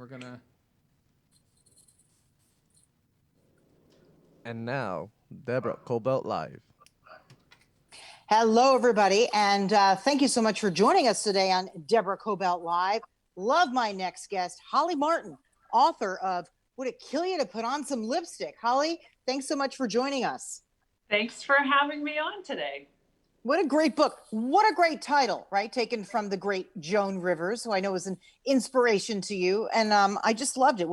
We're gonna. And now, Deborah Kobylt live. Hello, everybody, and thank you so much for joining us today on Deborah Kobylt Live. Love my next guest, Holly Martyn, author of Would It Kill You to Put On Some Lipstick? Holly, thanks so much for joining us. Thanks for having me on today. What a great book. What a great title, right? Taken from the great Joan Rivers, who I know is an inspiration to you. And I just loved it.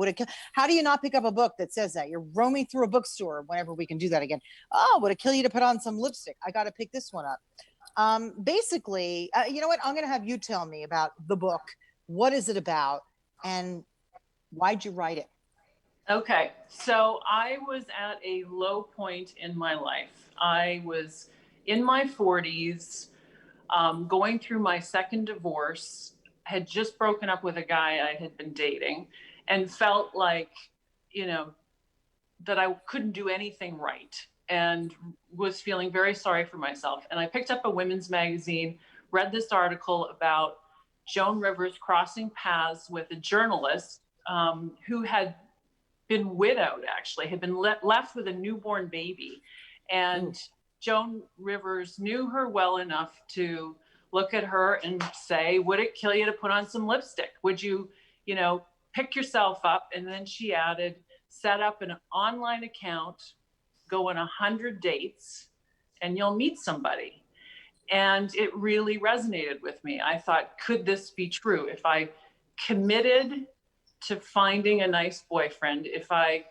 How do you not pick up a book that says that? You're roaming through a bookstore whenever we can do that again. Oh, would it kill you to put on some lipstick? I got to pick this one up. Basically, you know what? I'm going to have you tell me about the book. What is it about? And why'd you write it? Okay. So I was at a low point in my life. I was in my 40s, going through my second divorce, had just broken up with a guy I had been dating, and felt like, that I couldn't do anything right, and was feeling very sorry for myself. And I picked up a women's magazine, read this article about Joan Rivers crossing paths with a journalist who had been widowed, actually, had been left with a newborn baby. And Joan Rivers knew her well enough to look at her and say, would it kill you to put on some lipstick? Would you, pick yourself up? And then she added, set up an online account, go on 100 dates, and you'll meet somebody. And it really resonated with me. I thought, could this be true? If I committed to finding a nice boyfriend, if I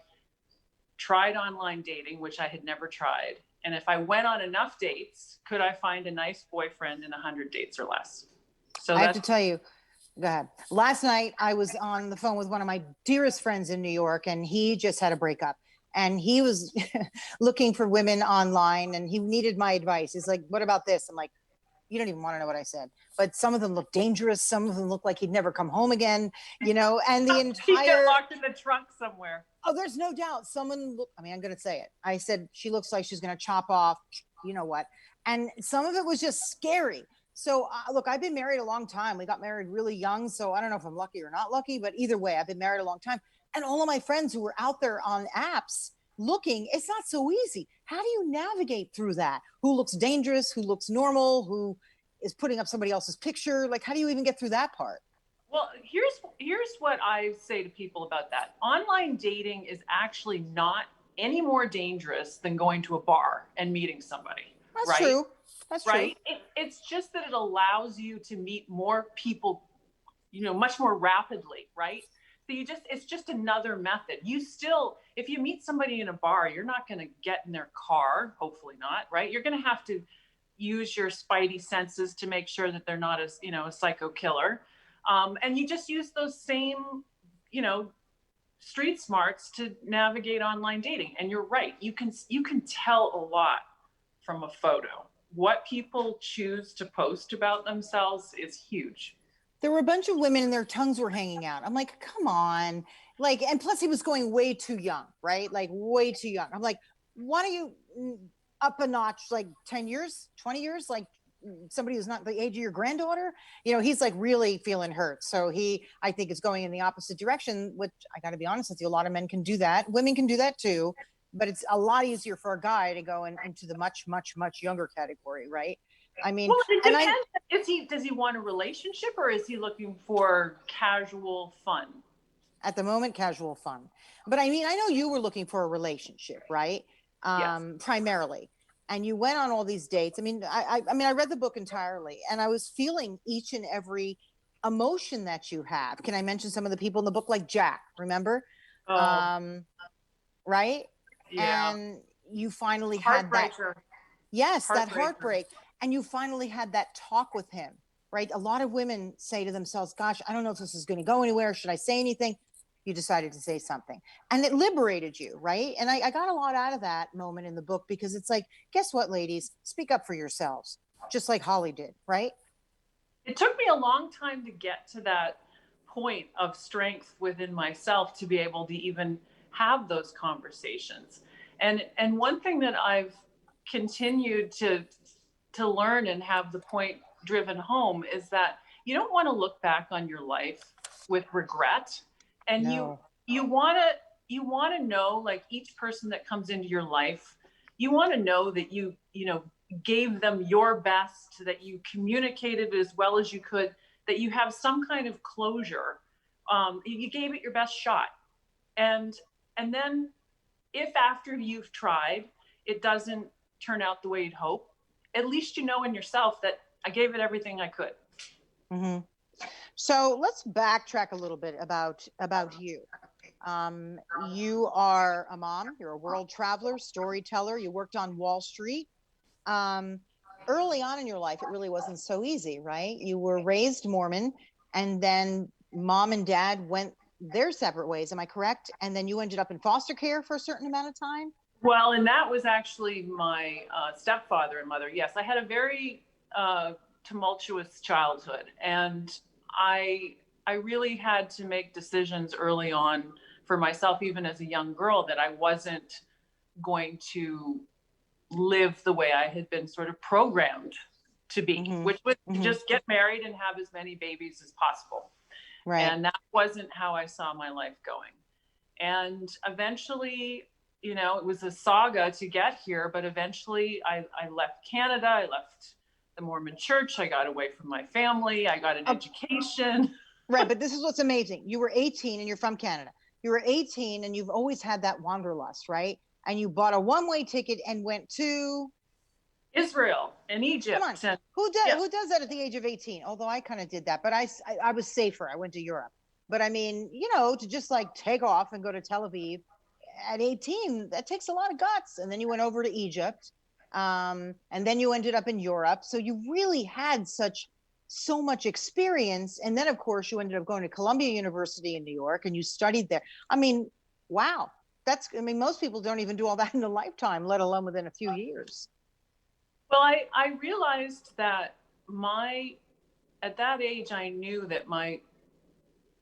tried online dating, which I had never tried, and if I went on enough dates, could I find a nice boyfriend in 100 dates or less? So I have to tell you, go ahead. Last night, I was on the phone with one of my dearest friends in New York, and he just had a breakup. And he was looking for women online, and he needed my advice. He's like, what about this? I'm like, you don't even want to know what I said. But some of them look dangerous. Some of them look like he'd never come home again, and the entire... He got locked in the trunk somewhere. Oh, there's no doubt. I'm going to say it. I said, she looks like she's going to chop off, you know what? And some of it was just scary. So look, I've been married a long time. We got married really young. So I don't know if I'm lucky or not lucky, but either way, I've been married a long time. And all of my friends who were out there on apps looking, it's not so easy. How do you navigate through that? Who looks dangerous? Who looks normal? Who is putting up somebody else's picture? Like, how do you even get through that part? Well, here's what I say to people about that. Online dating is actually not any more dangerous than going to a bar and meeting somebody. That's right? true. That's right. True. It's just that it allows you to meet more people, much more rapidly, right? So it's just another method. You still, if you meet somebody in a bar, you're not going to get in their car, hopefully not, right? You're going to have to use your spidey senses to make sure that they're not a psycho killer. And you just use those same, street smarts to navigate online dating. And you're right. You can tell a lot from a photo. What people choose to post about themselves is huge. There were a bunch of women and their tongues were hanging out. I'm like, come on. Like, and plus he was going way too young, right? Like way too young. I'm like, why don't you up a notch, like 10 years, 20 years, like somebody who's not the age of your granddaughter? He's like really feeling hurt. So I think is going in the opposite direction, which I got to be honest with you, a lot of men can do that. Women can do that too, but it's a lot easier for a guy to go into the much, much, much younger category, right? I mean, well, it depends. Does he want a relationship or is he looking for casual fun? At the moment, casual fun. But I mean, I know you were looking for a relationship, right? Yes. Primarily. And you went on all these dates. I mean, I read the book entirely and I was feeling each and every emotion that you have. Can I mention some of the people in the book, like Jack, remember? Oh. Right? Yeah. And you finally had that. Yes, that heartbreak. And you finally had that talk with him, right? A lot of women say to themselves, gosh, I don't know if this is going to go anywhere. Should I say anything? You decided to say something and it liberated you, right? And I got a lot out of that moment in the book because it's like, guess what, ladies? Speak up for yourselves, just like Holly did, right? It took me a long time to get to that point of strength within myself to be able to even have those conversations. And one thing that I've continued to learn and have the point driven home is that you don't want to look back on your life with regret And No. you want to know, like, each person that comes into your life, you want to know that you know, gave them your best, that you communicated as well as you could, that you have some kind of closure. You gave it your best shot. And then if after you've tried, it doesn't turn out the way you'd hope, at least you know in yourself that I gave it everything I could. Mm-hmm. So let's backtrack a little bit about you. You are a mom, you're a world traveler, storyteller, you worked on Wall Street. Early on in your life, it really wasn't so easy, right? You were raised Mormon, and then mom and dad went their separate ways. Am I correct? And then you ended up in foster care for a certain amount of time? Well, and that was actually my stepfather and mother. Yes, I had a very tumultuous childhood, and I really had to make decisions early on for myself, even as a young girl, that I wasn't going to live the way I had been sort of programmed to be, which was to just get married and have as many babies as possible. Right. And that wasn't how I saw my life going. And eventually, you know, it was a saga to get here, but eventually I left Canada, I left the Mormon church, I got away from my family, I got an education. Right, but this is what's amazing. You were 18 and you're from Canada. You were 18 and you've always had that wanderlust, right? And you bought a one-way ticket and went to Israel and Egypt. Come on. Who does that at the age of 18? Although I kind of did that, but I was safer. I went to Europe. But I mean, you know, to just like take off and go to Tel Aviv at 18, that takes a lot of guts. And then you went over to Egypt. And then you ended up in Europe. So you really had so much experience. And then, of course, you ended up going to Columbia University in New York and you studied there. I mean, wow. Most people don't even do all that in a lifetime, let alone within a few years. Well, I realized that at that age, I knew that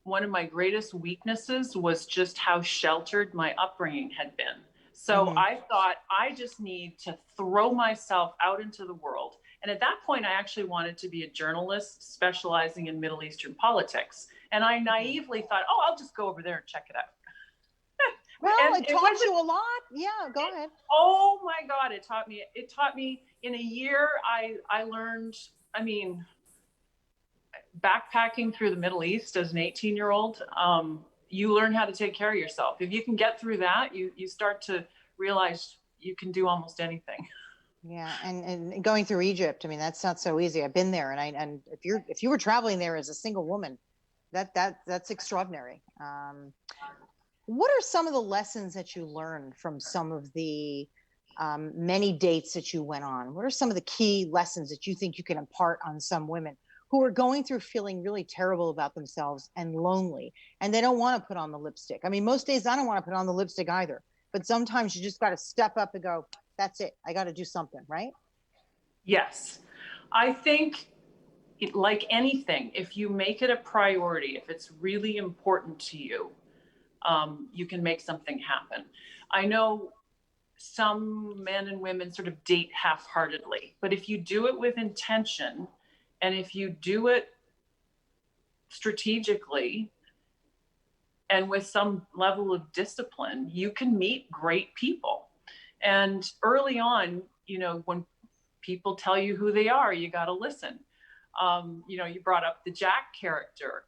one of my greatest weaknesses was just how sheltered my upbringing had been. So I thought I just need to throw myself out into the world. And at that point, I actually wanted to be a journalist specializing in Middle Eastern politics. And I naively thought, oh, I'll just go over there and check it out. Well, it taught you a lot. Yeah, go ahead. Oh my God, it taught me in a year. I learned, backpacking through the Middle East as an 18-year-old, you learn how to take care of yourself. If you can get through that, you start to realize you can do almost anything. Yeah, and going through Egypt, that's not so easy. I've been there, and if you were traveling there as a single woman, that's extraordinary. What are some of the lessons that you learned from some of the many dates that you went on? What are some of the key lessons that you think you can impart on some women who are going through feeling really terrible about themselves and lonely, and they don't want to put on the lipstick? Most days I don't want to put on the lipstick either, but sometimes you just got to step up and go, that's it. I got to do something, right? Yes. I think, like anything, if you make it a priority, if it's really important to you, you can make something happen. I know some men and women sort of date half-heartedly, but if you do it with intention, and if you do it strategically and with some level of discipline, you can meet great people. And early on, when people tell you who they are, you got to listen. You brought up the Jack character.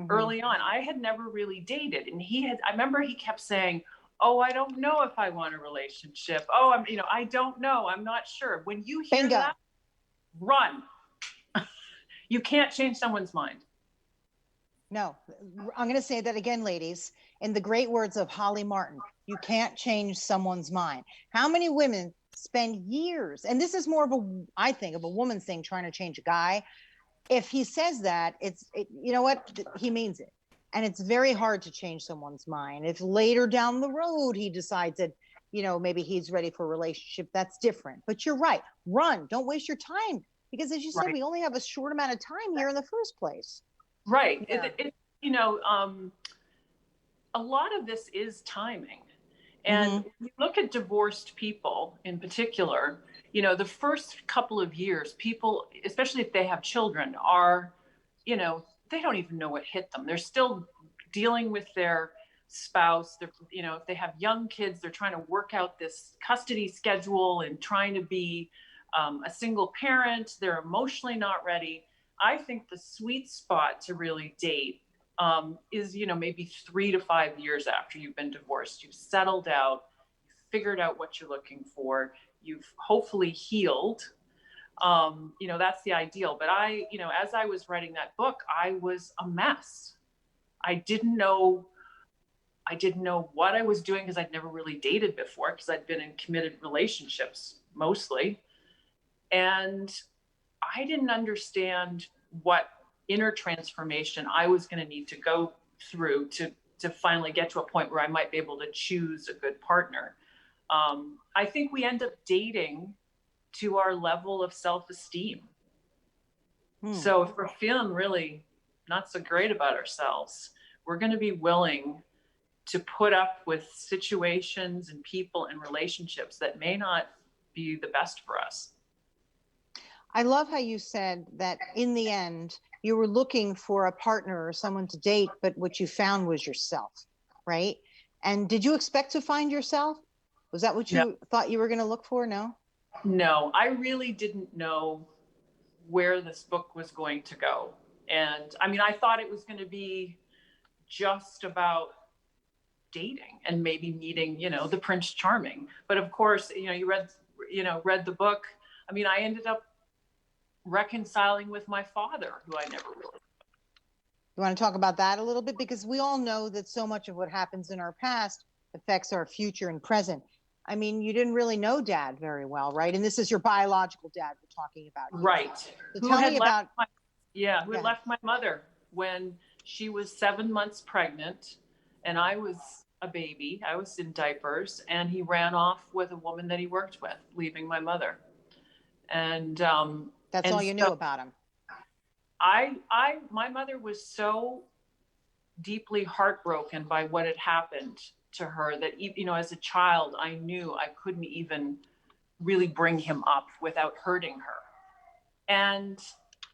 Early on, I had never really dated, and I remember he kept saying, oh, I don't know if I want a relationship. Oh, I don't know. I'm not sure. When you hear that, run. You can't change someone's mind. No, I'm going to say that again, ladies, in the great words of Holly Martyn, you can't change someone's mind. How many women spend years, and this is more of I think of a woman thing, trying to change a guy. If he says that, you know what, he means it. And it's very hard to change someone's mind. If later down the road he decides that, maybe he's ready for a relationship, that's different. But you're right. Run. Don't waste your time. Because as you said, we only have a short amount of time here in the first place. Right. Yeah. A lot of this is timing. And when you look at divorced people in particular, the first couple of years, people, especially if they have children, are, they don't even know what hit them. They're still dealing with their spouse. They're, you know, if they have young kids, they're trying to work out this custody schedule and trying to be a single parent. They're emotionally not ready. I think the sweet spot to really date is, you know, maybe 3 to 5 years after you've been divorced. You've settled out, you've figured out what you're looking for, you've hopefully healed. You know, that's the ideal. But I, you know, as I was writing that book, I was a mess. I didn't know what I was doing because I'd never really dated before, because I'd been in committed relationships mostly. And I didn't understand what inner transformation I was going to need to go through to finally get to a point where I might be able to choose a good partner. I think we end up dating to our level of self-esteem. So if we're feeling really not so great about ourselves, we're going to be willing to put up with situations and people and relationships that may not be the best for us. I love how you said that in the end, you were looking for a partner or someone to date, but what you found was yourself, right? And did you expect to find yourself? Was that what you thought you were going to look for? No? No, I really didn't know where this book was going to go. And I mean, I thought it was going to be just about dating and maybe meeting, you know, the Prince Charming. But of course, you know, read the book. I mean, I ended up reconciling with my father, who I never really. You want to talk about that a little bit? Because we all know that so much of what happens in our past affects our future and present. I mean, you didn't really know Dad very well, right? And this is your biological dad we're talking about here. Right. So tell me about... who had left my mother when she was 7 months pregnant and I was a baby. I was in diapers, and he ran off with a woman that he worked with, leaving my mother. And that's all you knew about him. My mother was so deeply heartbroken by what had happened to her that, you know, as a child, I knew I couldn't even really bring him up without hurting her. And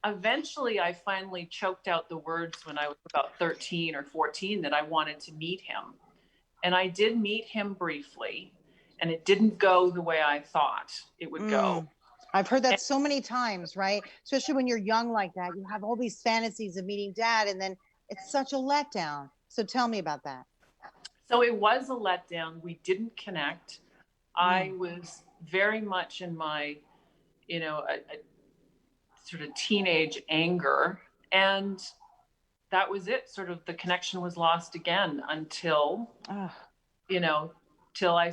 eventually I finally choked out the words when I was about 13 or 14 that I wanted to meet him. And I did meet him briefly, and it didn't go the way I thought it would go. I've heard that so many times, right? Especially when you're young like that, you have all these fantasies of meeting Dad, and then it's such a letdown. So tell me about that. So it was a letdown. We didn't connect. I was very much in my, you know, a sort of teenage anger. And that was it. Sort of the connection was lost again until, you know, till I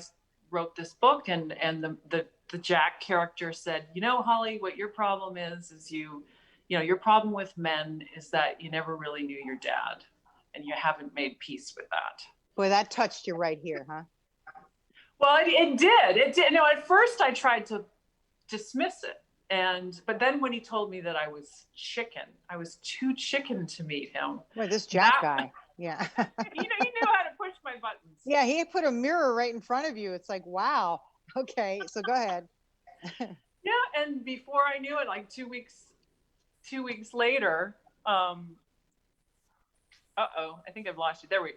wrote this book, and the Jack character said, you know, Holly, what your problem is you know, your problem with men is that you never really knew your dad, and you haven't made peace with that. Boy, that touched you right here, huh? Well, it did. You know, at first I tried to dismiss it. But then when he told me that I was too chicken to meet him. Boy, this Jack guy. Yeah. He knew how to push my buttons. Yeah, he put a mirror right in front of you. It's like, wow. Okay, so go ahead. Yeah, and before I knew it, like 2 weeks later, I think I've lost you. There we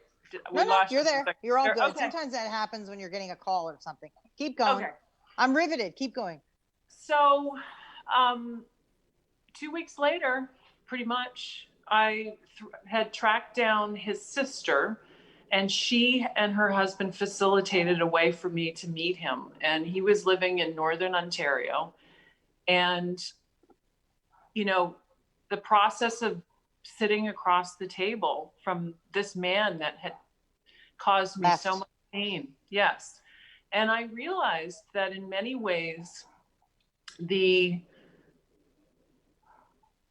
lost you're there. You're all good. Okay. Sometimes that happens when you're getting a call or something. Keep going. Okay. I'm riveted. Keep going. So 2 weeks later, pretty much, I had tracked down his sister, and she and her husband facilitated a way for me to meet him. And he was living in Northern Ontario. And, you know, the process of sitting across the table from this man that had caused me so much pain. Yes. And I realized that in many ways,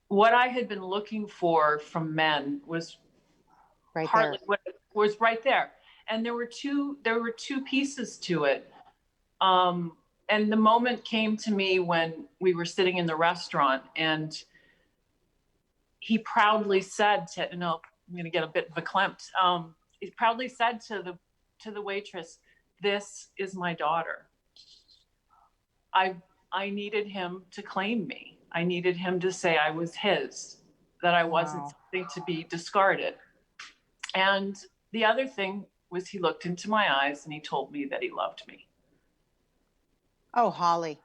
what I had been looking for from men was right partly there. what was right there. And there were two pieces to it. And the moment came to me when we were sitting in the restaurant, and he proudly said I'm going to get a bit verklempt. He proudly said to the waitress, "This is my daughter." I needed him to claim me. I needed him to say I was his, that I wasn't something to be discarded. And the other thing was he looked into my eyes and he told me that he loved me. Oh, Holly,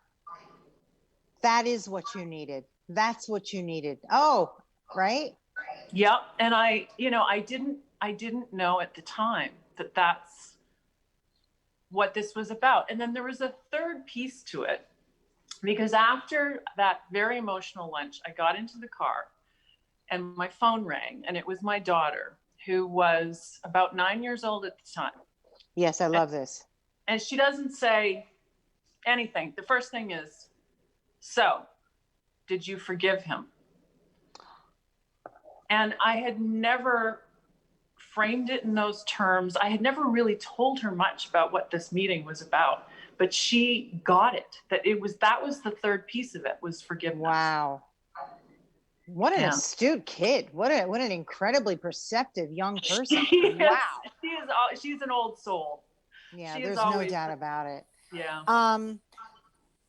that is what you needed. That's what you needed. Oh, right. Yep. And I didn't know at the time that that's what this was about. And then there was a third piece to it, because after that very emotional lunch, I got into the car and my phone rang, and it was my daughter, who was about 9 years old at the time. Yes, I love this. And she doesn't say anything. The first thing is, so did you forgive him? And I had never framed it in those terms. I had never really told her much about what this meeting was about, but she got it, that was the third piece of it, was forgiveness. Wow. What an astute kid. What an incredibly perceptive young person. Wow. She's an old soul. Yeah, there's no doubt about it. Yeah.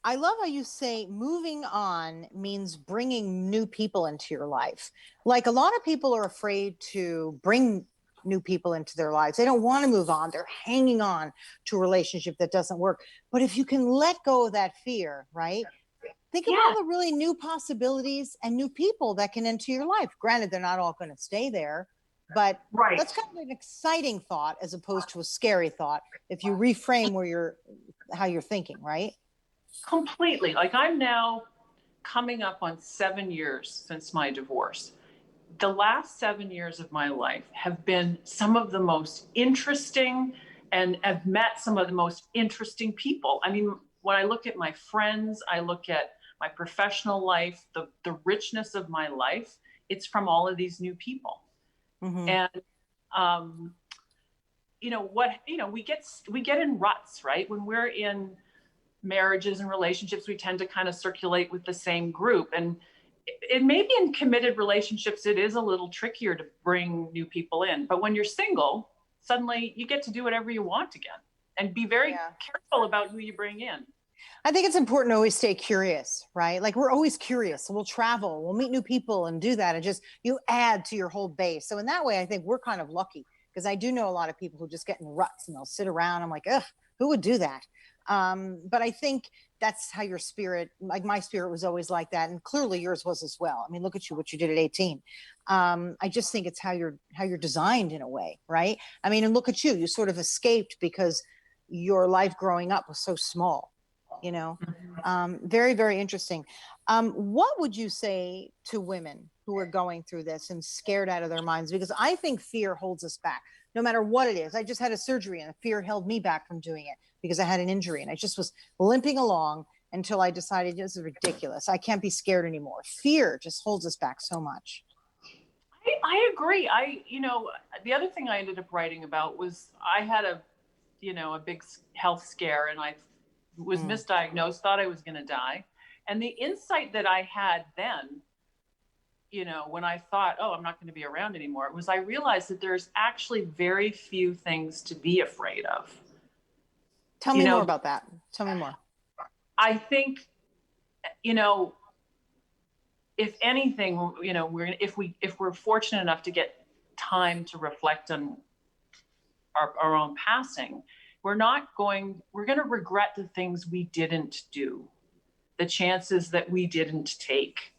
I love how you say moving on means bringing new people into your life. Like, a lot of people are afraid to bring new people into their lives. They don't want to move on. They're hanging on to a relationship that doesn't work. But if you can let go of that fear, right? Think of all the really new possibilities and new people that can enter your life. Granted, they're not all going to stay there, but that's kind of an exciting thought as opposed to a scary thought if you reframe how you're thinking, right? Completely. Like, I'm now coming up on 7 years since my divorce. The last 7 years of my life have been some of the most interesting, and I've met some of the most interesting people. I mean, when I look at my friends, I look at my professional life, the richness of my life, it's from all of these new people. Mm-hmm. And, we get in ruts, right? When we're in marriages and relationships, we tend to kind of circulate with the same group. And it may be in committed relationships, it is a little trickier to bring new people in. But when you're single, suddenly you get to do whatever you want again, and be very careful about who you bring in. I think it's important to always stay curious, right? Like, we're always curious. We'll travel, we'll meet new people and do that. And just, you add to your whole base. So in that way, I think we're kind of lucky, because I do know a lot of people who just get in ruts and they'll sit around. I'm like, ugh, who would do that? But I think that's how your spirit, like my spirit was always like that. And clearly yours was as well. I mean, look at you, what you did at 18. I just think it's how you're designed in a way, right? I mean, and look at you sort of escaped because your life growing up was so small, you know? Very, very interesting. What would you say to women who are going through this and scared out of their minds? Because I think fear holds us back, no matter what it is. I just had a surgery and the fear held me back from doing it because I had an injury, and I just was limping along until I decided this is ridiculous. I can't be scared anymore. Fear just holds us back so much. I agree. The other thing I ended up writing about was I had a big health scare, and I was misdiagnosed, thought I was going to die. And the insight that I had then, when I thought, oh, I'm not going to be around anymore, was I realized that there's actually very few things to be afraid of. Tell me more about that. Tell me more. I think, if anything, if we're fortunate enough to get time to reflect on our own passing, we're going to regret the things we didn't do, the chances that we didn't take.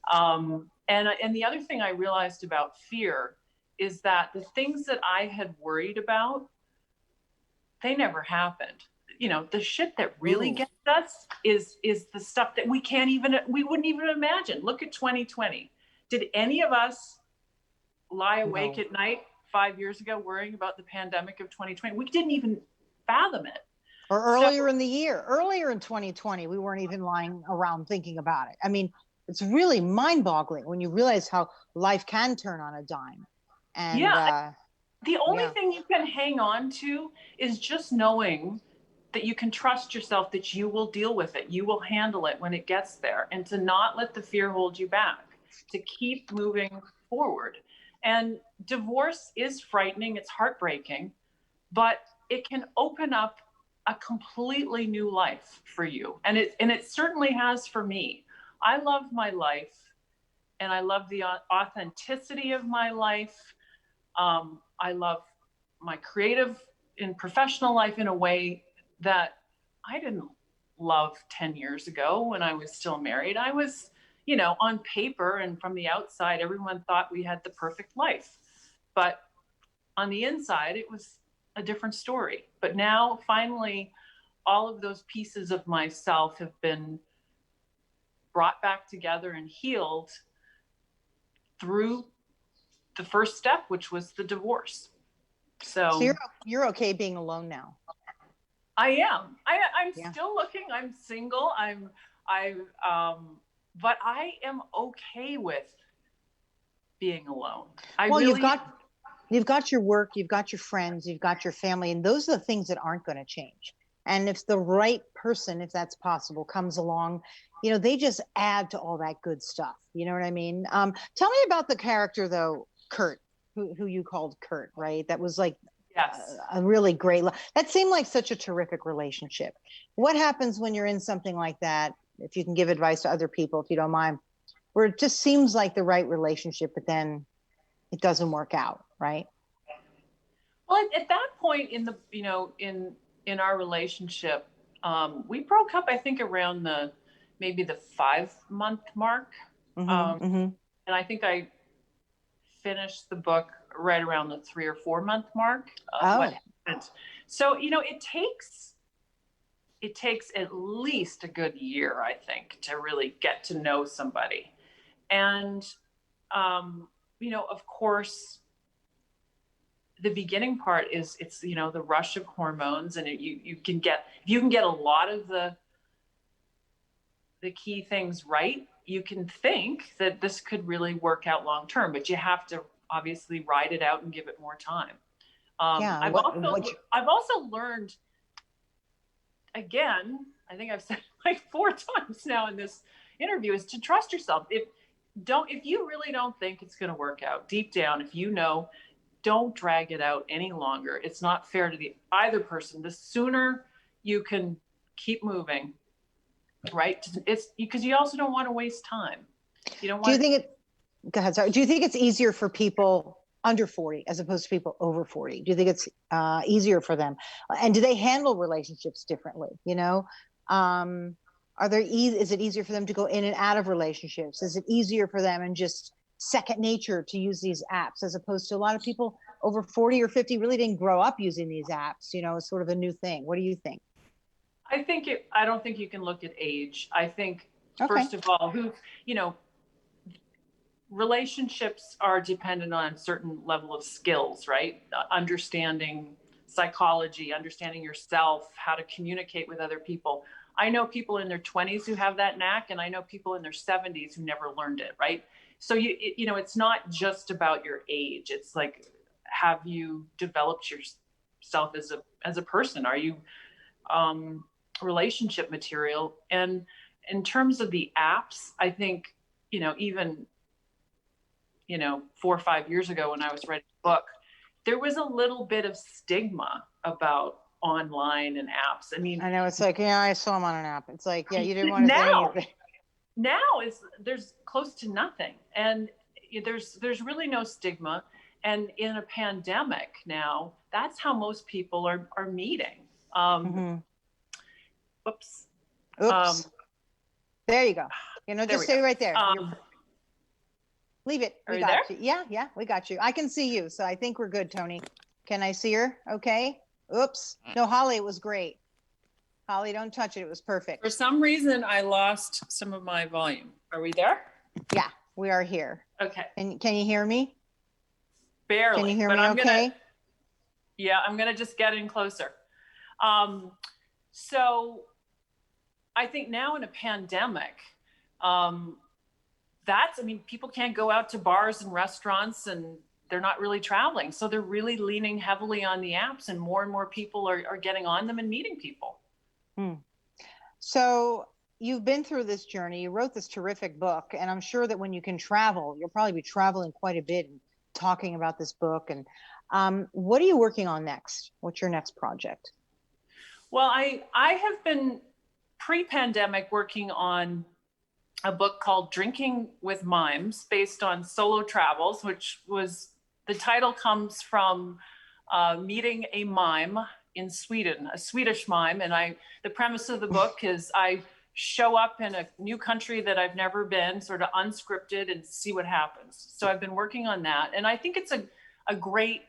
And the other thing I realized about fear is that the things that I had worried about, they never happened. The shit that really gets us is the stuff that we wouldn't even imagine. Look at 2020. Did any of us lie awake at night 5 years ago worrying about the pandemic of 2020? We didn't even fathom it. Or earlier in the year, earlier in 2020, we weren't even lying around thinking about it. I mean, it's really mind-boggling when you realize how life can turn on a dime. And the only thing you can hang on to is just knowing that you can trust yourself, that you will deal with it. You will handle it when it gets there, and to not let the fear hold you back, to keep moving forward. And divorce is frightening. It's heartbreaking, but it can open up a completely new life for you. And it certainly has for me. I love my life, and I love the authenticity of my life. I love my creative and professional life in a way that I didn't love 10 years ago when I was still married. I was, on paper and from the outside, everyone thought we had the perfect life. But on the inside, it was a different story. But now, finally, all of those pieces of myself have been brought back together and healed through the first step, which was the divorce. So you're okay being alone now. I am. I'm still looking. I'm single. But I am okay with being alone. You've got your work, you've got your friends, you've got your family, and those are the things that aren't going to change. And if the right person, if that's possible, comes along, they just add to all that good stuff. You know what I mean? Tell me about the character though, Kurt, who you called Kurt, right? That was like a really great, that seemed like such a terrific relationship. What happens when you're in something like that? If you can give advice to other people, if you don't mind, where it just seems like the right relationship, but then it doesn't work out, right? Well, at that point in the, in our relationship, we broke up, I think around maybe the 5-month mark. And I think I finished the book right around the 3 or 4 month mark. What happened. So, it takes at least a good year, I think, to really get to know somebody. And, of course, the beginning part is it's, the rush of hormones, and you can get a lot of the key things right, you can think that this could really work out long term, but you have to obviously ride it out and give it more time. I've also learned, again, I think I've said like 4 times now in this interview, is to trust yourself. If you really don't think it's going to work out deep down, if don't drag it out any longer. It's not fair to either person. The sooner you can keep moving, right? It's because you also don't want to waste time. You don't want. Go ahead. Sorry. Do you think it's easier for people under 40 as opposed to people over 40? Do you think it's easier for them? And do they handle relationships differently? Is it easier for them to go in and out of relationships? Is it easier for them and just second nature to use these apps, as opposed to a lot of people over 40 or 50 really didn't grow up using these apps? It's sort of a new thing. What do you think? I don't think you can look at age. I think, first of all, relationships are dependent on a certain level of skills, right? Understanding psychology, understanding yourself, how to communicate with other people. I know people in their 20s who have that knack, and I know people in their 70s who never learned it, right? So it's not just about your age. It's like, have you developed yourself as a person? Are you relationship material? And in terms of the apps, I think, even 4 or 5 years ago when I was writing the book, there was a little bit of stigma about online and apps. I mean, I know, it's like, I saw them on an app. It's like, you didn't want to say anything. Now there's close to nothing, and there's really no stigma. And in a pandemic now, that's how most people are meeting. Oops. There you go. Just stay right there. Leave it. We got you. Yeah, we got you. I can see you, so I think we're good, Tony. Can I see her? Okay. Oops. No, Holly, it was great. Holly, don't touch it. It was perfect. For some reason, I lost some of my volume. Are we there? Yeah, we are here. Okay. And can you hear me? Barely. Can you hear me okay? I'm going to just get in closer. So I think now in a pandemic, people can't go out to bars and restaurants, and they're not really traveling. So they're really leaning heavily on the apps, and more people are getting on them and meeting people. So you've been through this journey. You wrote this terrific book, and I'm sure that when you can travel, you'll probably be traveling quite a bit and talking about this book. And what are you working on next? What's your next project? Well, I have been pre-pandemic working on a book called Drinking with Mimes, based on solo travels, which was The title comes from meeting a mime in Sweden, a Swedish mime. And the premise of the book is I show up in a new country that I've never been, sort of unscripted, and see what happens. So I've been working on that. And I think it's a great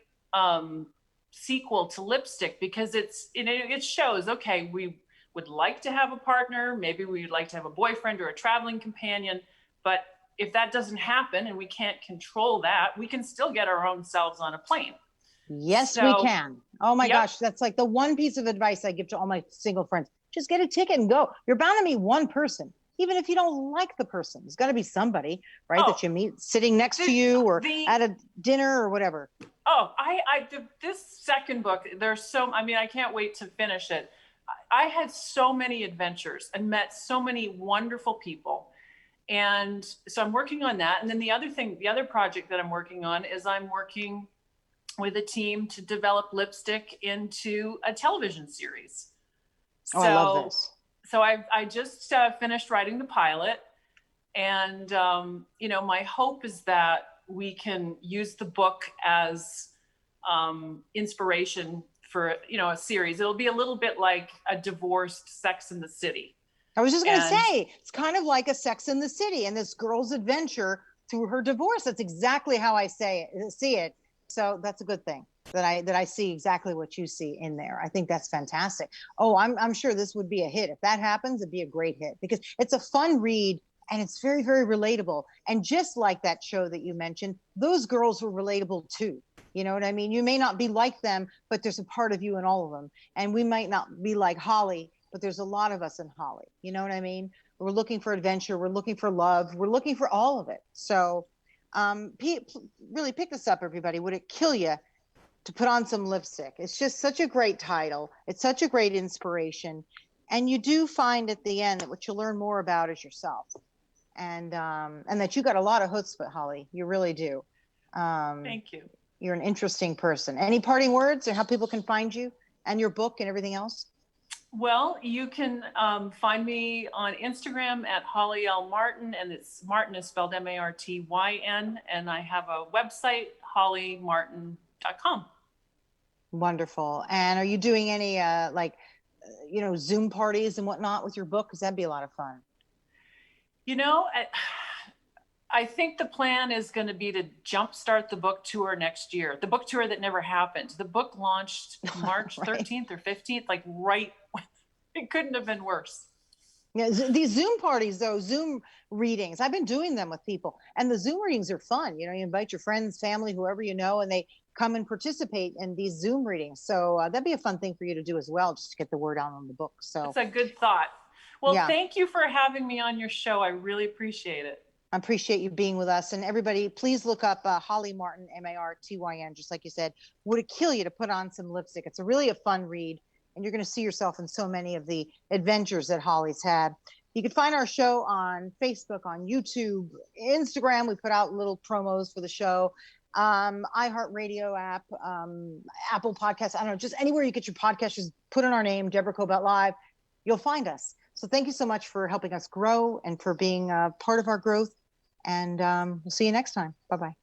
sequel to Lipstick, because it shows, okay, we would like to have a partner. Maybe we'd like to have a boyfriend or a traveling companion. But if that doesn't happen and we can't control that, we can still get our own selves on a plane. Yes, we can. Oh my gosh. That's like the one piece of advice I give to all my single friends. Just get a ticket and go. You're bound to meet one person, even if you don't like the person. There's got to be somebody, right, that you meet sitting next to you or at a dinner or whatever. Oh, this second book, I can't wait to finish it. I had so many adventures and met so many wonderful people. And so I'm working on that. And then the other project that I'm working on is I'm working with a team to develop Lipstick into a television series. Oh, I love this. So I just finished writing the pilot, and my hope is that we can use the book as inspiration for a series. It'll be a little bit like a divorced Sex and the City. I was just going to say, it's kind of like a Sex and the City and this girl's adventure through her divorce. That's exactly how I see it. So that's a good thing that I see exactly what you see in there. I think that's fantastic. Oh, I'm sure this would be a hit. If that happens, it'd be a great hit, because it's a fun read and it's very, very relatable. And just like that show that you mentioned, those girls were relatable too. You know what I mean? You may not be like them, but there's a part of you in all of them. And we might not be like Holly, but there's a lot of us in Holly. You know what I mean? We're looking for adventure. We're looking for love. We're looking for all of it. So really pick this up, everybody. Would it kill you to put on some lipstick? It's just such a great title. It's such a great inspiration. And you do find at the end that what you learn more about is yourself. And that you got a lot of chutzpah, Holly. You really do. Thank you. You're an interesting person. Any parting words or how people can find you and your book and everything else? Well, you can find me on Instagram at Holly L. Martyn, and Martyn is spelled Martyn, and I have a website, hollymartyn.com. Wonderful. And are you doing any Zoom parties and whatnot with your book? Because that'd be a lot of fun. I think the plan is going to be to jumpstart the book tour next year, the book tour that never happened. The book launched March 13th or 15th, it couldn't have been worse. Yeah, these Zoom parties, though, Zoom readings, I've been doing them with people, and the Zoom readings are fun. You invite your friends, family, whoever you know, and they come and participate in these Zoom readings. So that'd be a fun thing for you to do as well, just to get the word out on the book. So that's a good thought. Well, Thank you for having me on your show. I really appreciate it. I appreciate you being with us. And everybody, please look up Holly Martyn, Martyn, just like you said. Would it kill you to put on some lipstick? It's really a fun read, and you're going to see yourself in so many of the adventures that Holly's had. You can find our show on Facebook, on YouTube, Instagram. We put out little promos for the show. iHeartRadio app, Apple Podcasts. I don't know, just anywhere you get your podcast, just put in our name, Deborah Kobylt Live. You'll find us. So thank you so much for helping us grow and for being part of our growth. And we'll see you next time. Bye-bye.